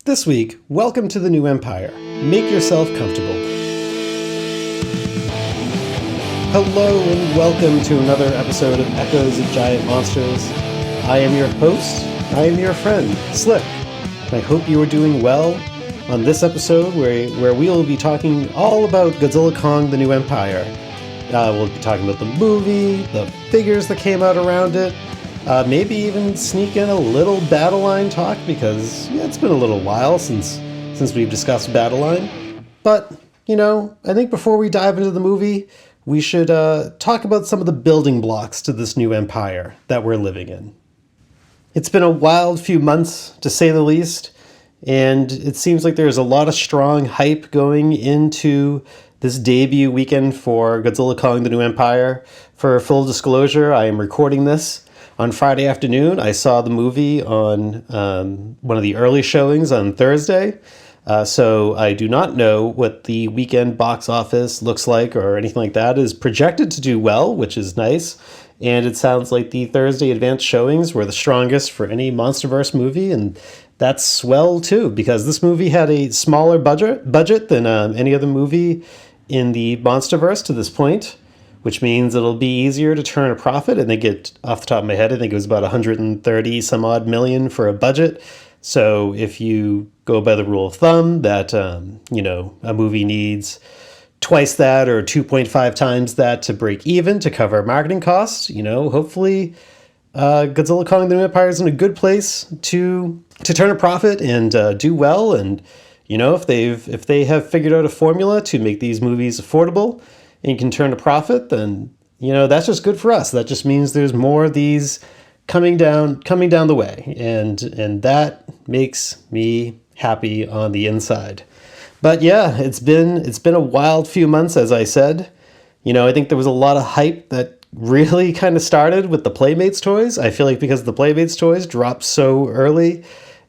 This week, welcome to the new empire. Make yourself comfortable. Hello and welcome to another episode of Echoes of Giant Monsters. I am your host, I am your friend, Slick. I hope you are doing well on this episode where we will be talking all about GodzillaxKong, the new empire. We'll be talking about the movie, the figures that came out around it, maybe even sneak in a little Battle Line talk because it's been a little while since we've discussed Battle Line. But, I think before we dive into the movie, we should talk about some of the building blocks to this new empire that we're living in. It's been a wild few months, to say the least, and it seems like there's a lot of strong hype going into this debut weekend for GodzillaxKong, the new empire. For full disclosure, I am recording this on Friday afternoon. I saw the movie on one of the early showings on Thursday, so I do not know what the weekend box office looks like or anything like that. It is projected to do well, which is nice, and it sounds like the Thursday advanced showings were the strongest for any MonsterVerse movie, and that's swell too, because this movie had a smaller budget than any other movie in the MonsterVerse to this point, which means it'll be easier to turn a profit. I think off the top of my head, I think it was about 130 some odd million for a budget. So if you go by the rule of thumb that, a movie needs twice that or 2.5 times that to break even to cover marketing costs, hopefully GodzillaxKong, the new empire is in a good place to turn a profit and do well. And, if they have figured out a formula to make these movies affordable and can turn a profit, then, that's just good for us. That just means there's more of these coming down the way. And that makes me happy on the inside. But yeah, it's been a wild few months, as I said. I think there was a lot of hype that really kind of started with the Playmates toys. I feel like because the Playmates toys dropped so early,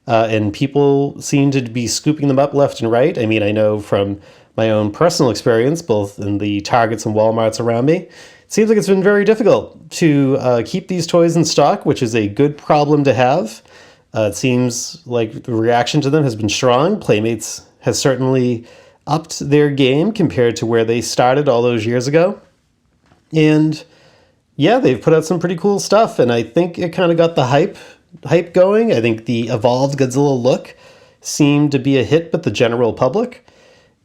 and people seem to be scooping them up left and right. I mean, I know from my own personal experience, both in the Targets and Walmarts around me, it seems like it's been very difficult to keep these toys in stock, which is a good problem to have. It seems like the reaction to them has been strong. Playmates has certainly upped their game compared to where they started all those years ago. And yeah, they've put out some pretty cool stuff, and I think it kind of got the hype going. I think the evolved Godzilla look seemed to be a hit with the general public.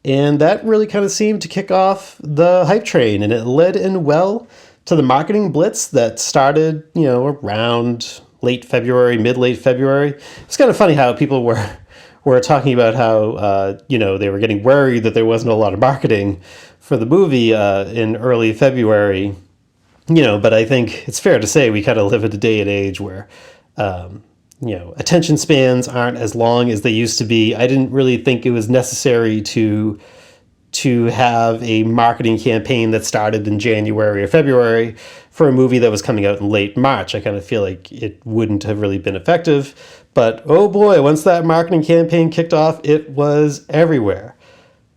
And that really kind of seemed to kick off the hype train, and it led in well to the marketing blitz that started, around late February. It's kind of funny how people were talking about how, they were getting worried that there wasn't a lot of marketing for the movie in early February, but I think it's fair to say we kind of live in a day and age where, attention spans aren't as long as they used to be. I didn't really think it was necessary to have a marketing campaign that started in January or February for a movie that was coming out in late March. I kind of feel like it wouldn't have really been effective. But oh boy, once that marketing campaign kicked off, it was everywhere.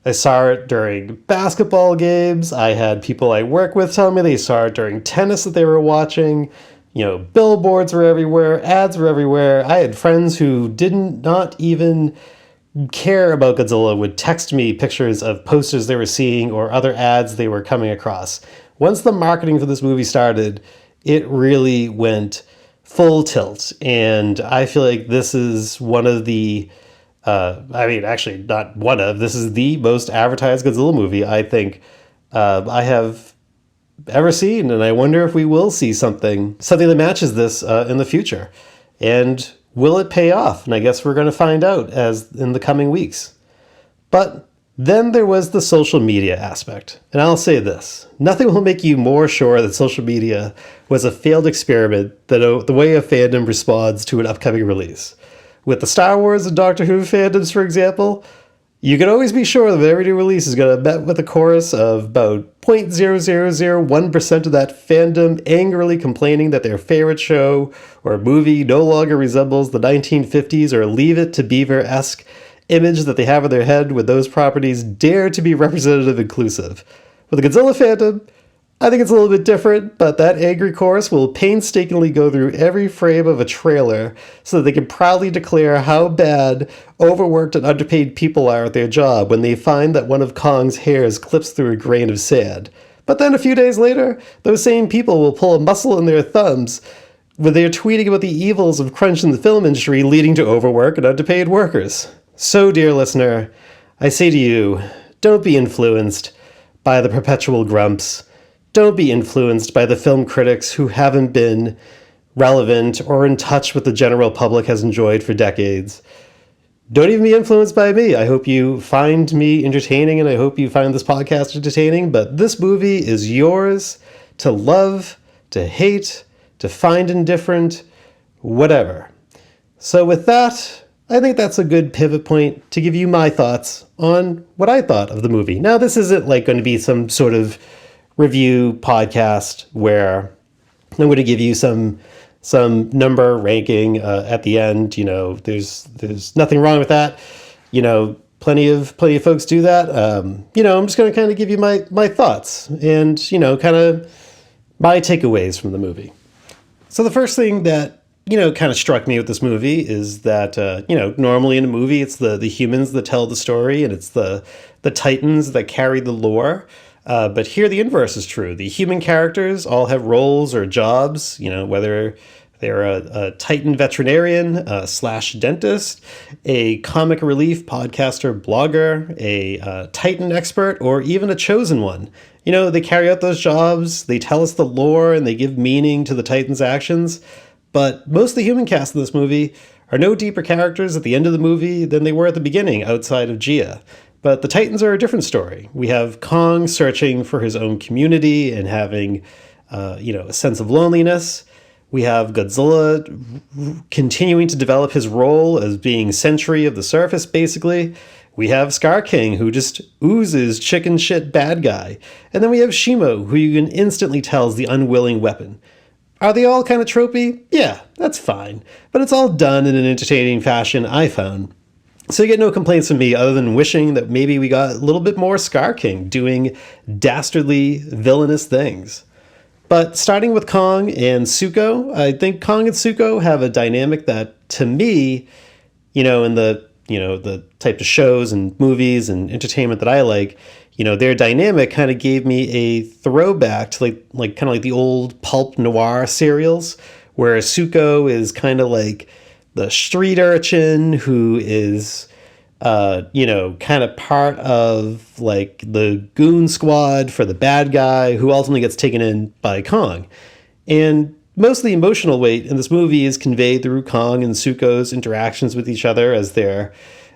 I saw it during basketball games. I had people I work with tell me they saw it during tennis that they were watching. Billboards were everywhere, ads were everywhere. I had friends who not even care about Godzilla would text me pictures of posters they were seeing or other ads they were coming across. Once the marketing for this movie started, it really went full tilt. And I feel like this is one of the, this is the most advertised Godzilla movie I think I have ever seen, and I wonder if we will see something that matches this in the future. And will it pay off? And I guess we're going to find out as in the coming weeks. But then there was the social media aspect. And I'll say this, nothing will make you more sure that social media was a failed experiment than the way a fandom responds to an upcoming release. With the Star Wars and Doctor Who fandoms, for example, you can always be sure that every new release is going to be met with a chorus of about 0.0001% of that fandom angrily complaining that their favorite show or movie no longer resembles the 1950s or Leave It to Beaver-esque image that they have in their head when those properties dare to be representative inclusive. With the Godzilla fandom, I think it's a little bit different, but that angry chorus will painstakingly go through every frame of a trailer so that they can proudly declare how bad overworked and underpaid people are at their job when they find that one of Kong's hairs clips through a grain of sand. But then a few days later, those same people will pull a muscle in their thumbs when they're tweeting about the evils of crunch in the film industry leading to overwork and underpaid workers. So, dear listener, I say to you, don't be influenced by the perpetual grumps. Don't be influenced by the film critics who haven't been relevant or in touch with the general public has enjoyed for decades. Don't even be influenced by me. I hope you find me entertaining and I hope you find this podcast entertaining, but this movie is yours to love, to hate, to find indifferent, whatever. So with that, I think that's a good pivot point to give you my thoughts on what I thought of the movie. Now, this isn't like going to be some sort of review podcast where I'm going to give you some number ranking at the end. You know, there's nothing wrong with that. You know, plenty of folks do that. You know, I'm just going to kind of give you my thoughts and, you know, kind of my takeaways from the movie. So the first thing that, you know, kind of struck me with this movie is that, you know, normally in a movie, it's the humans that tell the story and it's the titans that carry the lore. But here the inverse is true. The human characters all have roles or jobs, you know, whether they're a Titan veterinarian slash dentist, a comic relief podcaster blogger, a Titan expert, or even a chosen one. You know, they carry out those jobs, they tell us the lore, and they give meaning to the Titans' actions. But most of the human cast in this movie are no deeper characters at the end of the movie than they were at the beginning outside of Gia. But the Titans are a different story. We have Kong searching for his own community and having, you know, a sense of loneliness. We have Godzilla continuing to develop his role as being Sentry of the Surface, basically. We have Scar King, who just oozes chicken shit bad guy. And then we have Shimo, who you can instantly tell is the unwilling weapon. Are they all kind of tropey? Yeah, that's fine. But it's all done in an entertaining fashion, I found. So you get no complaints from me other than wishing that maybe we got a little bit more Scar King doing dastardly, villainous things. But starting with Kong and Zuko, I think Kong and Zuko have a dynamic that, to me, you know, in the type of shows and movies and entertainment that I like, you know, their dynamic kind of gave me a throwback to like kind of like the old pulp noir serials, where Zuko is kind of like the street urchin who is, you know, kind of part of like the goon squad for the bad guy who ultimately gets taken in by Kong. And most of the emotional weight in this movie is conveyed through Kong and Zuko's interactions with each other as they're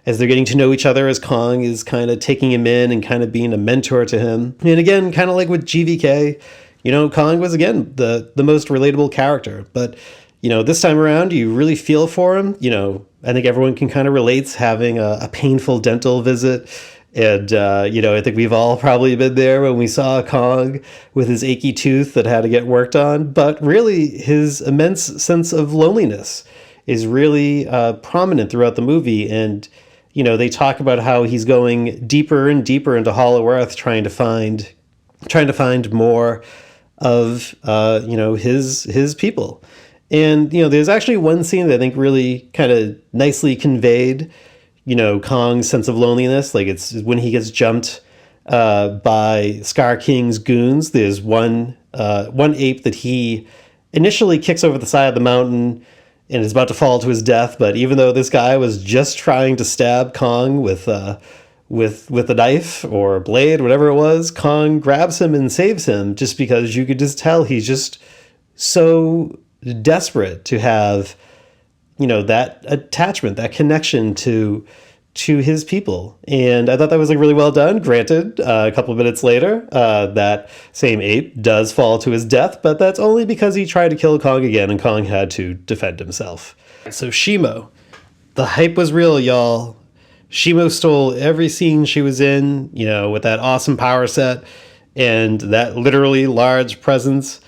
getting to know each other, as Kong is kind of taking him in and kind of being a mentor to him. And again, kind of like with GVK, you know, Kong was, again, the most relatable character. But, you know, this time around, you really feel for him. You know, I think everyone can kind of relate having a painful dental visit. And, you know, I think we've all probably been there when we saw Kong with his achy tooth that had to get worked on. But really, his immense sense of loneliness is really prominent throughout the movie. And, you know, they talk about how he's going deeper and deeper into Hollow Earth, trying to find more of, you know, his people. And, you know, there's actually one scene that I think really kind of nicely conveyed, you know, Kong's sense of loneliness. Like, it's when he gets jumped by Scar King's goons. There's one ape that he initially kicks over the side of the mountain and is about to fall to his death. But even though this guy was just trying to stab Kong with a knife or a blade, whatever it was, Kong grabs him and saves him, just because you could just tell he's just so desperate to have, you know, that attachment, that connection to his people. And I thought that was like really well done. Granted, a couple of minutes later, that same ape does fall to his death, but that's only because he tried to kill Kong again and Kong had to defend himself. So Shimo, the hype was real, y'all. Shimo stole every scene she was in, you know, with that awesome power set and that literally large presence.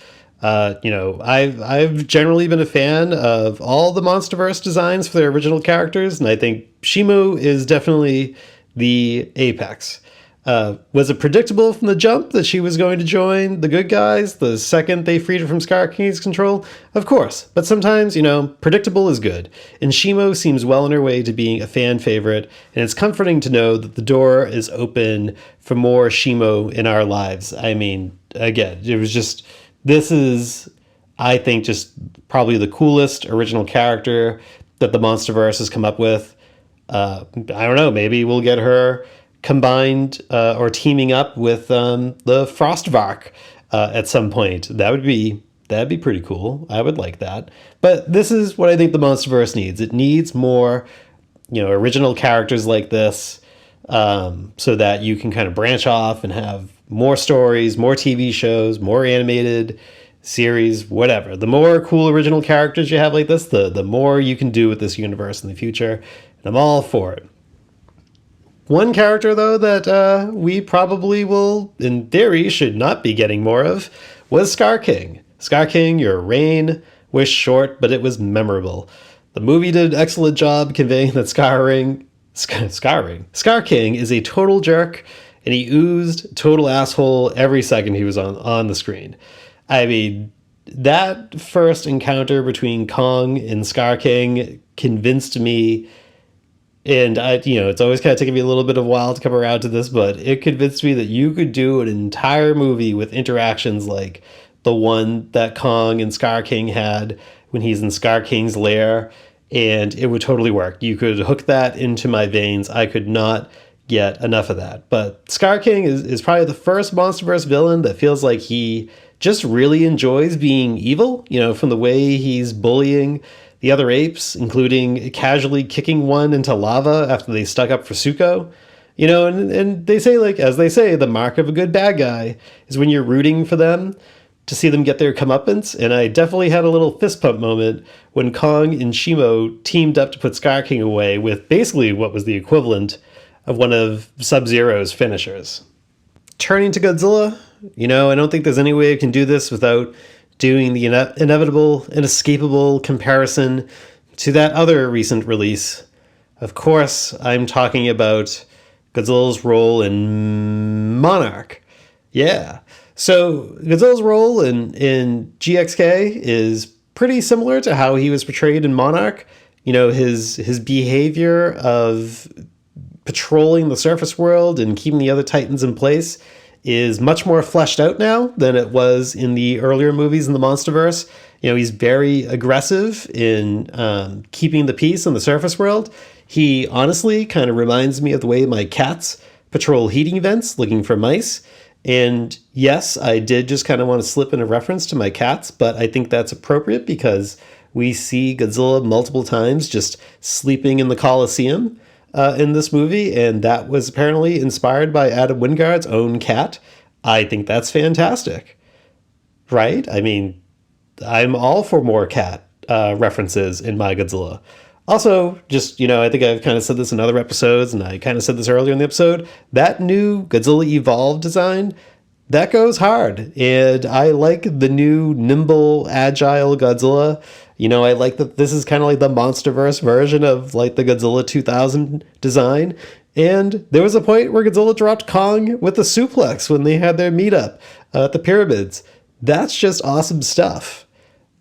You know, I've generally been a fan of all the MonsterVerse designs for their original characters, and I think Shimo is definitely the apex. Was it predictable from the jump that she was going to join the good guys the second they freed her from Scar King's control? Of course, but sometimes, predictable is good. And Shimo seems well on her way to being a fan favorite, and it's comforting to know that the door is open for more Shimo in our lives. I mean, again, this is, I think, just probably the coolest original character that the MonsterVerse has come up with. I don't know, maybe we'll get her combined or teaming up with the Frostvark at some point. That'd be pretty cool. I would like that. But this is what I think the MonsterVerse needs. It needs more, original characters like this, so that you can kind of branch off and have more stories, more TV shows, more animated series, whatever. The more cool original characters you have like this, the more you can do with this universe in the future. And I'm all for it. One character, though, that we probably will, in theory, should not be getting more of, was Scar King. Scar King, your reign was short, but it was memorable. The movie did an excellent job conveying that Scar King is a total jerk, and he oozed total asshole every second he was on the screen. I mean, that first encounter between Kong and Scar King convinced me. And it's always kind of taken me a little bit of a while to come around to this, but it convinced me that you could do an entire movie with interactions like the one that Kong and Scar King had when he's in Scar King's lair, and it would totally work. You could hook that into my veins. I could not get enough of that. But Scar King is probably the first MonsterVerse villain that feels like he just really enjoys being evil, from the way he's bullying the other apes, including casually kicking one into lava after they stuck up for Zuko. And they say, as they say, the mark of a good bad guy is when you're rooting for them to see them get their comeuppance. And I definitely had a little fist pump moment when Kong and Shimo teamed up to put Scar King away with basically what was the equivalent of one of Sub-Zero's finishers. Turning to Godzilla, I don't think there's any way I can do this without doing the inevitable, inescapable comparison to that other recent release. Of course, I'm talking about Godzilla's role in Monarch. Yeah. So Godzilla's role in GXK is pretty similar to how he was portrayed in Monarch. His behavior of patrolling the surface world and keeping the other Titans in place is much more fleshed out now than it was in the earlier movies in the MonsterVerse. He's very aggressive in keeping the peace in the surface world. He honestly kind of reminds me of the way my cats patrol heating vents looking for mice. And yes, I did just kind of want to slip in a reference to my cats, but I think that's appropriate because we see Godzilla multiple times just sleeping in the Coliseum in this movie, and that was apparently inspired by Adam Wingard's own cat. I think that's fantastic, right? I mean, I'm all for more cat references in my Godzilla. Also, just, I think I've kind of said this in other episodes, and I kind of said this earlier in the episode, that new Godzilla Evolved design, that goes hard. And I like the new nimble, agile Godzilla. I like that this is kind of like the MonsterVerse version of like the Godzilla 2000 design. And there was a point where Godzilla dropped Kong with a suplex when they had their meetup at the pyramids. That's just awesome stuff.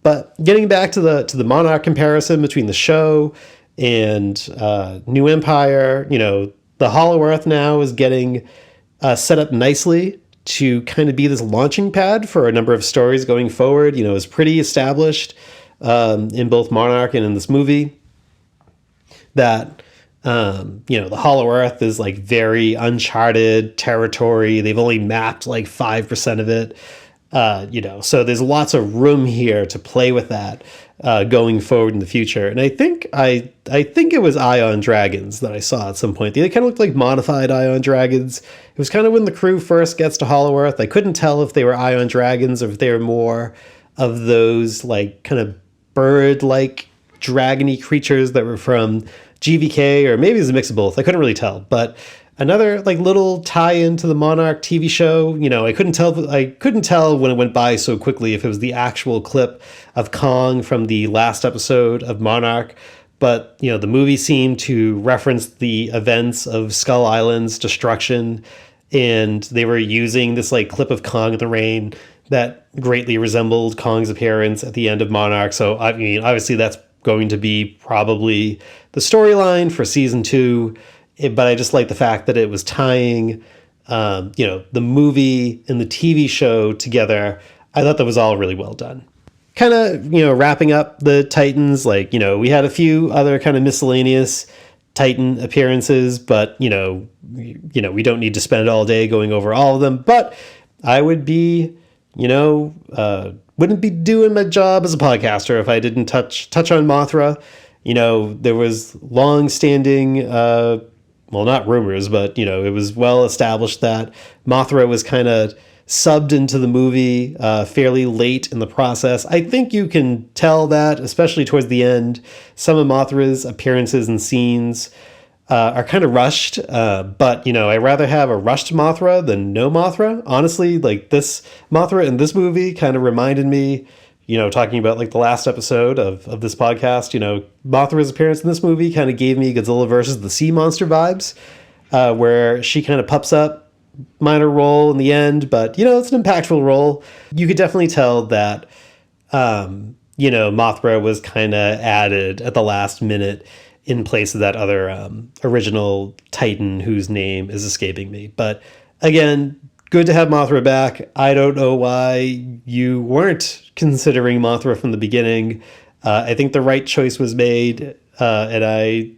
But getting back to the Monarch comparison between the show and New Empire, the Hollow Earth now is getting set up nicely to kind of be this launching pad for a number of stories going forward. It's pretty established in both Monarch and in this movie that, the Hollow Earth is like very uncharted territory. They've only mapped like 5% of it. So there's lots of room here to play with that going forward in the future. And I think it was Ion Dragons that I saw at some point. They kind of looked like modified Ion Dragons. It was kind of when the crew first gets to Hollow Earth. I couldn't tell if they were Ion Dragons or if they were more of those like kind of bird-like dragony creatures that were from GVK, or maybe it was a mix of both. I couldn't really tell, but another like little tie-in to the Monarch TV show. I couldn't tell when it went by so quickly if it was the actual clip of Kong from the last episode of Monarch, but the movie seemed to reference the events of Skull Island's destruction and they were using this like clip of Kong in the rain that greatly resembled Kong's appearance at the end of Monarch. So I mean, obviously that's going to be probably the storyline for season 2. But I just like the fact that it was tying, the movie and the TV show together. I thought that was all really well done. Kind of, wrapping up the Titans, we had a few other kind of miscellaneous Titan appearances, but, we don't need to spend all day going over all of them. But I would be, wouldn't be doing my job as a podcaster if I didn't touch on Mothra. There was long-standing, not rumors, but, it was well established that Mothra was kind of subbed into the movie fairly late in the process. I think you can tell that, especially towards the end. Some of Mothra's appearances and scenes are kind of rushed, but, I'd rather have a rushed Mothra than no Mothra. Honestly, this Mothra in this movie kind of reminded me, talking about the last episode of this podcast, Mothra's appearance in this movie kind of gave me Godzilla versus the Sea Monster vibes, where she kind of pups up, minor role in the end, but, it's an impactful role. You could definitely tell that, Mothra was kind of added at the last minute in place of that other original Titan whose name is escaping me. But again, good to have Mothra back. I don't know why you weren't considering Mothra from the beginning. I think the right choice was made, and I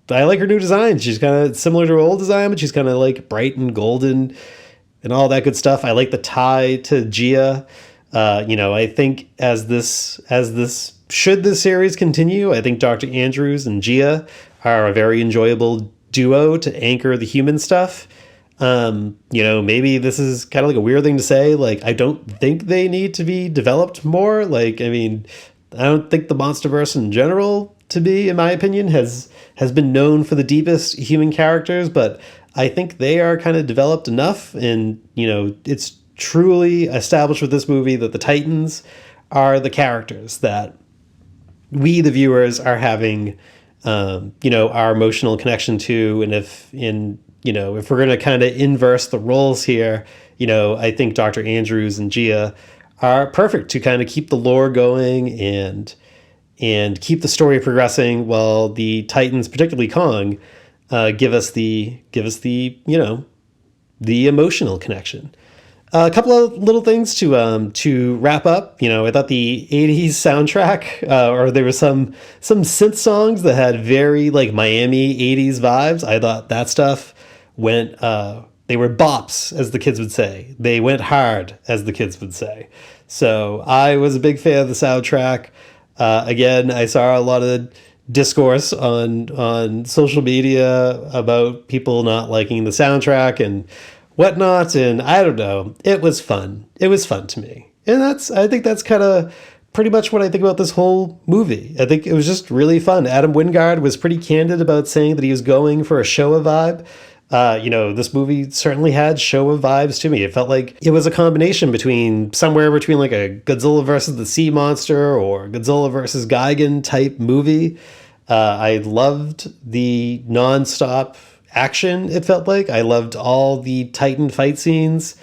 like her new design. She's kind of similar to her old design, but she's kind of bright and golden and all that good stuff. I like the tie to Gia. I think as this should this series continue, I think Dr. Andrews and Gia are a very enjoyable duo to anchor the human stuff. Maybe this is kind of a weird thing to say. I don't think they need to be developed more. I don't think the Monsterverse in general, to be, in my opinion, has been known for the deepest human characters, but I think they are kind of developed enough, and, it's truly established with this movie that the Titans are the characters that we, the viewers, are having, our emotional connection to, and if we're going to kind of inverse the roles here, I think Dr. Andrews and Gia are perfect to kind of keep the lore going and keep the story progressing, while the Titans, particularly Kong, give us the emotional connection. A couple of little things to wrap up. I thought the 80s soundtrack, or there were some synth songs that had very Miami 80s vibes. I thought that stuff went, they were bops, as the kids would say. They went hard, as the kids would say. So I was a big fan of the soundtrack. Again, I saw a lot of discourse on social media about people not liking the soundtrack and whatnot, and I don't know. It was fun. It was fun to me. And I think that's kind of pretty much what I think about this whole movie. I think it was just really fun. Adam Wingard was pretty candid about saying that he was going for a Showa vibe. This movie certainly had Showa vibes to me. It felt like it was a combination somewhere between a Godzilla versus the Sea Monster or Godzilla versus Gigan type movie. I loved the nonstop action, it felt like. I loved all the Titan fight scenes.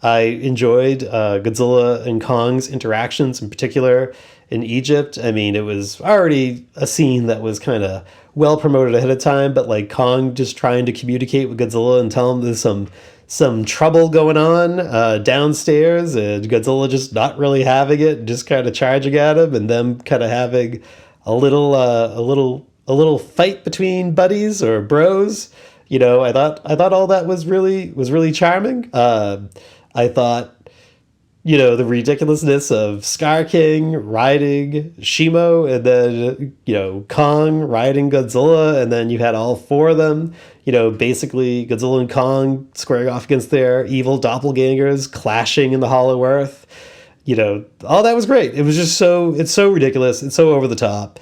I enjoyed Godzilla and Kong's interactions, in particular in Egypt. I mean, it was already a scene that was kind of well promoted ahead of time, but Kong just trying to communicate with Godzilla and tell him there's some trouble going on downstairs, and Godzilla just not really having it, just kind of charging at him, and them kind of having a little fight between buddies or bros. I thought all that was really charming. I thought, the ridiculousness of Scar King riding Shimo, and then, Kong riding Godzilla, and then you had all four of them, basically Godzilla and Kong squaring off against their evil doppelgangers, clashing in the Hollow Earth. All that was great. It was just it's so ridiculous. It's so over the top.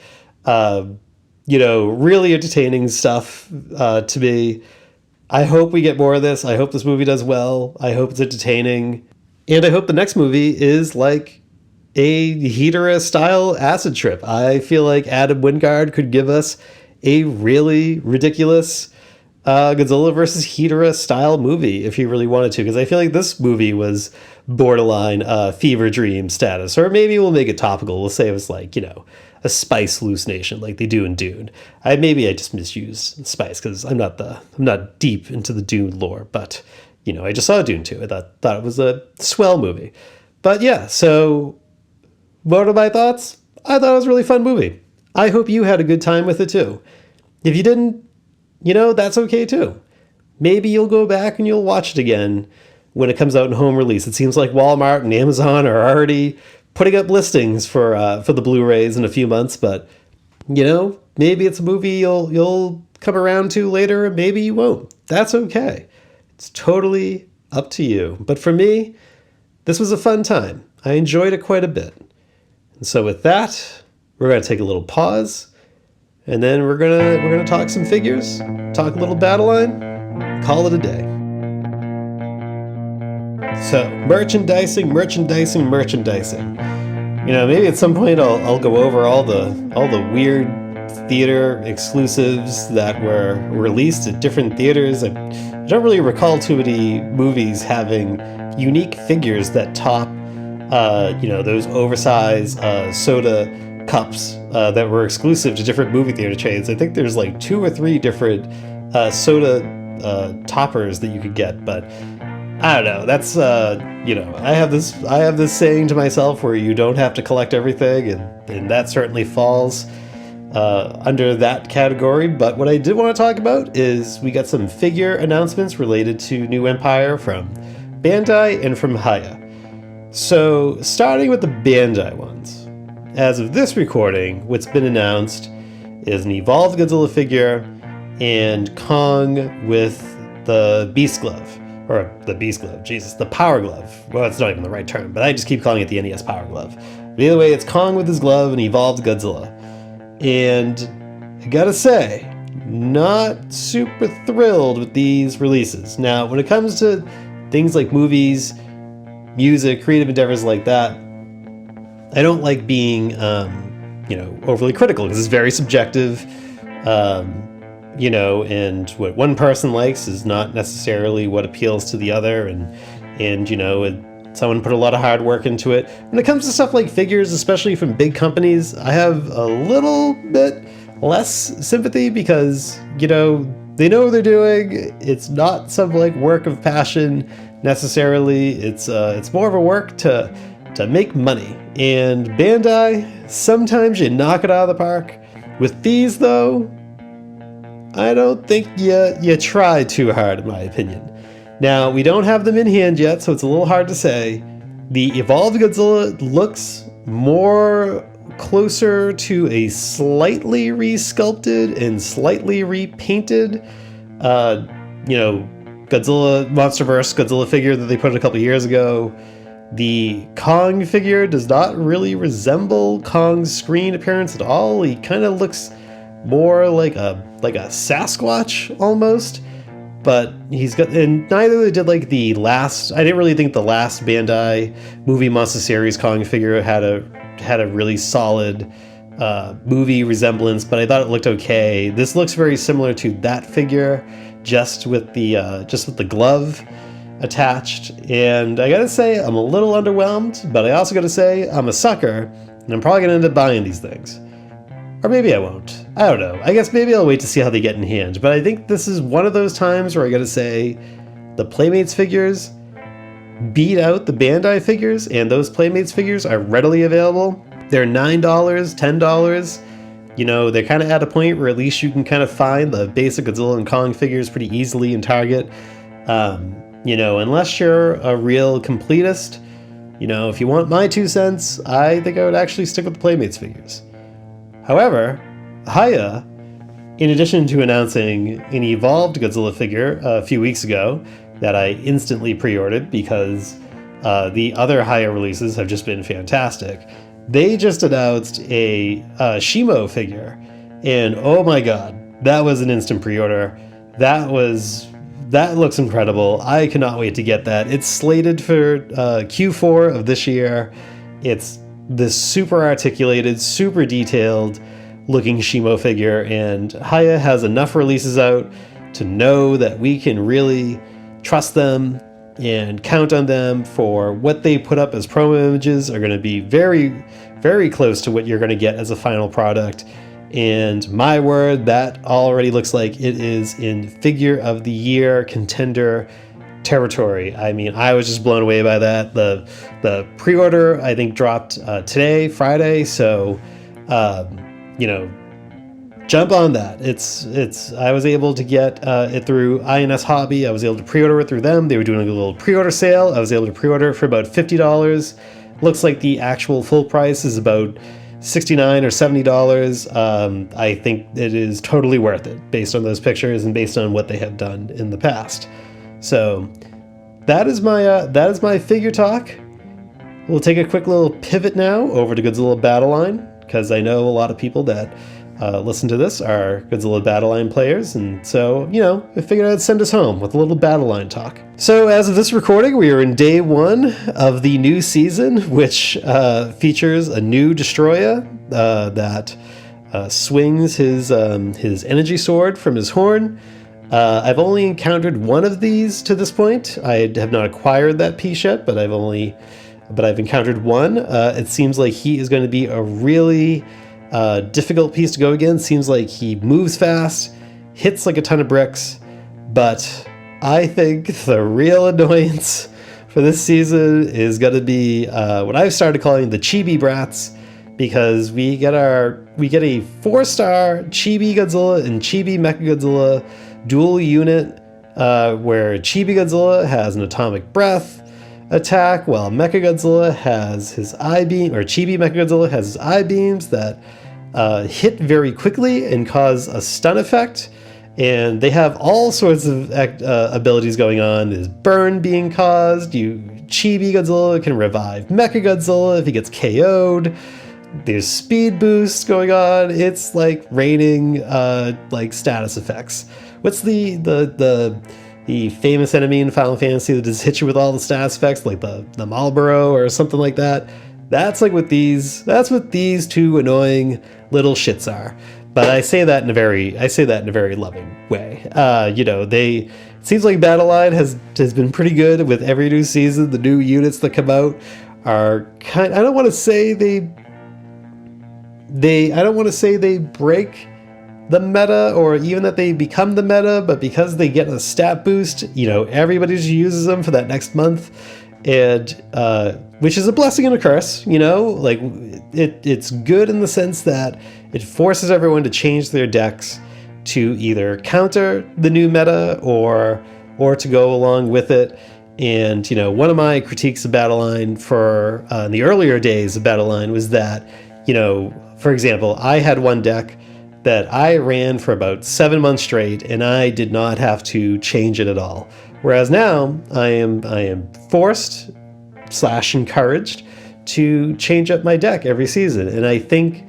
Really entertaining stuff to me. I hope we get more of this. I hope this movie does well. I hope it's entertaining. And I hope the next movie is like a Hedorah-style acid trip. I feel like Adam Wingard could give us a really ridiculous Godzilla versus Hedorah style movie if you really wanted to, because I feel like this movie was borderline fever dream status. Or maybe we'll make it topical. We'll say it was like, a spice hallucination like they do in Dune. Maybe I just misused spice because I'm not deep into the Dune lore, but I just saw Dune 2. I thought it was a swell movie. But yeah, so what are my thoughts? I thought it was a really fun movie. I hope you had a good time with it too. If you didn't, that's okay too. Maybe you'll go back and you'll watch it again when it comes out in home release. It seems like Walmart and Amazon are already putting up listings for the Blu-rays in a few months, but maybe it's a movie you'll come around to later, and maybe you won't. That's okay. It's totally up to you. But for me, this was a fun time. I enjoyed it quite a bit. And so with that, we're going to take a little pause, and then we're gonna talk some figures, talk a little battle line, call it a day. So merchandising. Maybe at some point I'll go over all the weird theater exclusives that were released at different theaters. I don't really recall too many movies having unique figures that top, those oversized soda cups that were exclusive to different movie theater chains. I think there's like 2 or 3 different soda toppers that you could get, but I don't know. That's I have this saying to myself where you don't have to collect everything, and that certainly falls under that category. But what I did want to talk about is we got some figure announcements related to New Empire from Bandai and from Haya. So starting with the Bandai ones, as of this recording, what's been announced is an evolved Godzilla figure and Kong with the Beast Glove. Or the Beast Glove, Jesus, the Power Glove. Well, it's not even the right term, but I just keep calling it the NES Power Glove. But either way, it's Kong with his glove and evolved Godzilla. And I gotta say, not super thrilled with these releases. Now, when it comes to things like movies, music, creative endeavors like that, I don't like being, overly critical because it's very subjective. And what one person likes is not necessarily what appeals to the other, and someone put a lot of hard work into it. When it comes to stuff like figures, especially from big companies, I have a little bit less sympathy because, they know what they're doing. It's not some like work of passion necessarily. It's more of a work to make money. And Bandai, sometimes you knock it out of the park. With these though, I don't think you try too hard, in my opinion. Now, we don't have them in hand yet, so it's a little hard to say. The Evolved Godzilla looks more closer to a slightly resculpted and slightly repainted, Godzilla Monsterverse Godzilla figure that they put a couple years ago. The Kong figure does not really resemble Kong's screen appearance at all. He kind of looks more like a Sasquatch almost, but he's got, and neither did like the last. I didn't really think the last Bandai movie Monster Series Kong figure had a really solid movie resemblance, but I thought it looked okay. This looks very similar to that figure, just with the glove attached. And I gotta say, I'm a little underwhelmed, but I also gotta say I'm a sucker, and I'm probably gonna end up buying these things. Or maybe I won't. I don't know. I guess maybe I'll wait to see how they get in hand. But I think this is one of those times where I gotta say the Playmates figures beat out the Bandai figures, and those Playmates figures are readily available. They're $9, $10. They're kind of at a point where at least you can kind of find the basic Godzilla and Kong figures pretty easily in Target. Unless you're a real completist, if you want my 2 cents, I think I would actually stick with the Playmates figures. However, Haya, in addition to announcing an evolved Godzilla figure a few weeks ago that I instantly pre-ordered because the other Haya releases have just been fantastic, they just announced a Shimo figure, and oh my god, that was an instant pre-order. That looks incredible. I cannot wait to get that. It's slated for Q4 of this year. It's this super articulated, super detailed looking Shimo figure, and Haya has enough releases out to know that we can really trust them and count on them for what they put up as promo images are going to be very, very close to what you're going to get as a final product. And my word, that already looks like it is in figure of the year contender territory. I mean, I was just blown away by that. The pre-order, I think, dropped today, Friday. So, jump on that. I was able to get it through INS Hobby. I was able to pre-order it through them. They were doing a little pre-order sale. I was able to pre-order it for about $50. Looks like the actual full price is about $69 or $70. I think it is totally worth it based on those pictures and based on what they have done in the past. So that is my figure talk. We'll take a quick little pivot now over to Godzilla Battle Line, because I know a lot of people that listen to this are Godzilla Battle Line players, and so, I figured I'd send us home with a little Battle Line talk. So as of this recording, we are in day 1 of the new season, which features a new destroyer that swings his energy sword from his horn. I've only encountered one of these to this point. I have not acquired that piece yet, but I've encountered one. It seems like he is going to be a really difficult piece to go against. Seems like he moves fast, hits like a ton of bricks, but I think the real annoyance for this season is going to be what I've started calling the Chibi brats, because we get a 4-star Chibi Godzilla and Chibi Mechagodzilla dual unit, where Chibi Godzilla has an atomic breath attack, while Mechagodzilla has his I-beam, or Chibi Mechagodzilla has his I-beams that hit very quickly and cause a stun effect. And they have all sorts of abilities going on. There's burn being caused. Chibi Godzilla can revive Mechagodzilla if he gets KO'd. There's speed boosts going on. It's like raining like status effects. What's the famous enemy in Final Fantasy that just hits you with all the status effects, like the Marlboro or something like that? That's what these two annoying little shits are. But I say that in a very loving way. It seems like Battle Line has been pretty good with every new season. The new units that come out are I don't want to say they break the meta, or even that they become the meta, but because they get a stat boost, everybody just uses them for that next month, and which is a blessing and a curse. It's good in the sense that it forces everyone to change their decks to either counter the new meta or to go along with it. And one of my critiques of Battle Line for in the earlier days of Battle Line was that, for example, I had one deck that I ran for about 7 months straight, and I did not have to change it at all. Whereas now I am forced / encouraged to change up my deck every season, and I think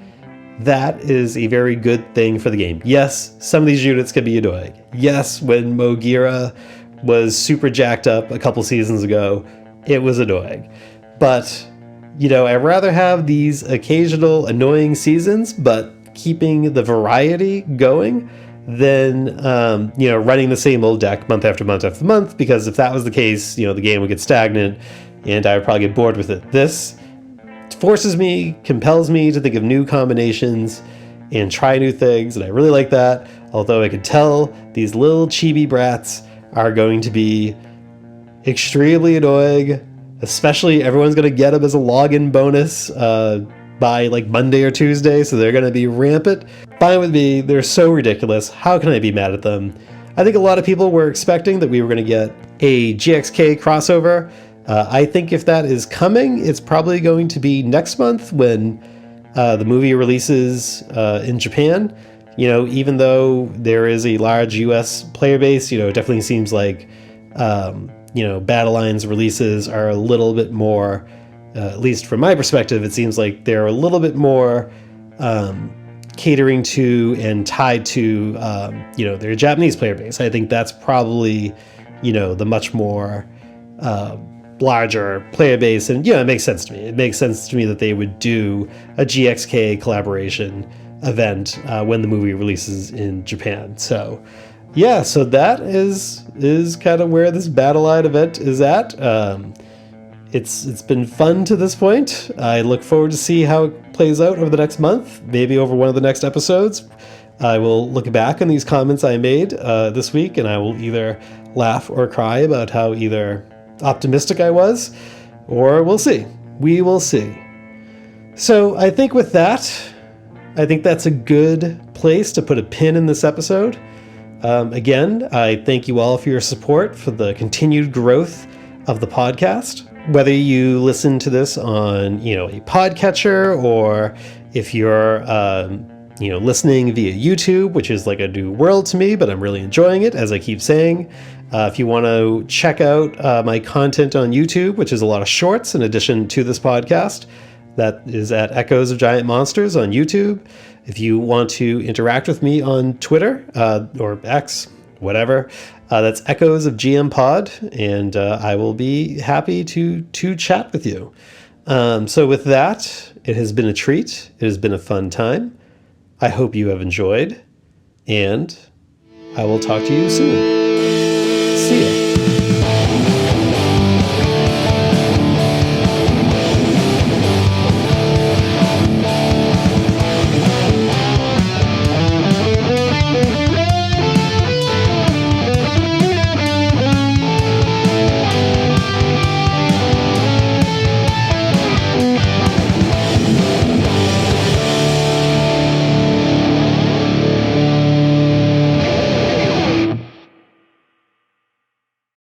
that is a very good thing for the game. Yes, some of these units can be annoying. Yes, when Mogira was super jacked up a couple seasons ago, it was annoying. But, I'd rather have these occasional annoying seasons, but keeping the variety going than, running the same old deck month after month after month, because if that was the case, the game would get stagnant and I would probably get bored with it. This compels me to think of new combinations and try new things, and I really like that, although I could tell these little chibi brats are going to be extremely annoying, especially everyone's going to get them as a login bonus by like Monday or Tuesday, so they're going to be rampant. Fine with me, they're so ridiculous. How can I be mad at them? I think a lot of people were expecting that we were going to get a GXK crossover. I think if that is coming, it's probably going to be next month when the movie releases in Japan. Even though there is a large US player base, it definitely seems like, Battle Line's releases are a little bit more, at least from my perspective, it seems like they're a little bit more catering to and tied to, their Japanese player base. I think that's probably, the much more larger player base, and it makes sense to me. It makes sense to me that they would do a GXK collaboration event when the movie releases in Japan. So yeah, so that is kind of where this Battle-Eyed event is at. It's been fun to this point. I look forward to see how it plays out over the next month, maybe over one of the next episodes. I will look back on these comments I made this week, and I will either laugh or cry about how either optimistic I was, or we'll see. We will see. So I think with that, I think that's a good place to put a pin in this episode. Again, I thank you all for your support, for the continued growth of the podcast. Whether you listen to this on, a podcatcher, or if you're, listening via YouTube, which is like a new world to me, but I'm really enjoying it, as I keep saying. If you want to check out my content on YouTube, which is a lot of shorts in addition to this podcast, that is at Echoes of Giant Monsters on YouTube. If you want to interact with me on Twitter or X, whatever, that's Echoes of GM Pod, and I will be happy to chat with you. So with that, it has been a treat. It has been a fun time. I hope you have enjoyed, and I will talk to you soon. See ya.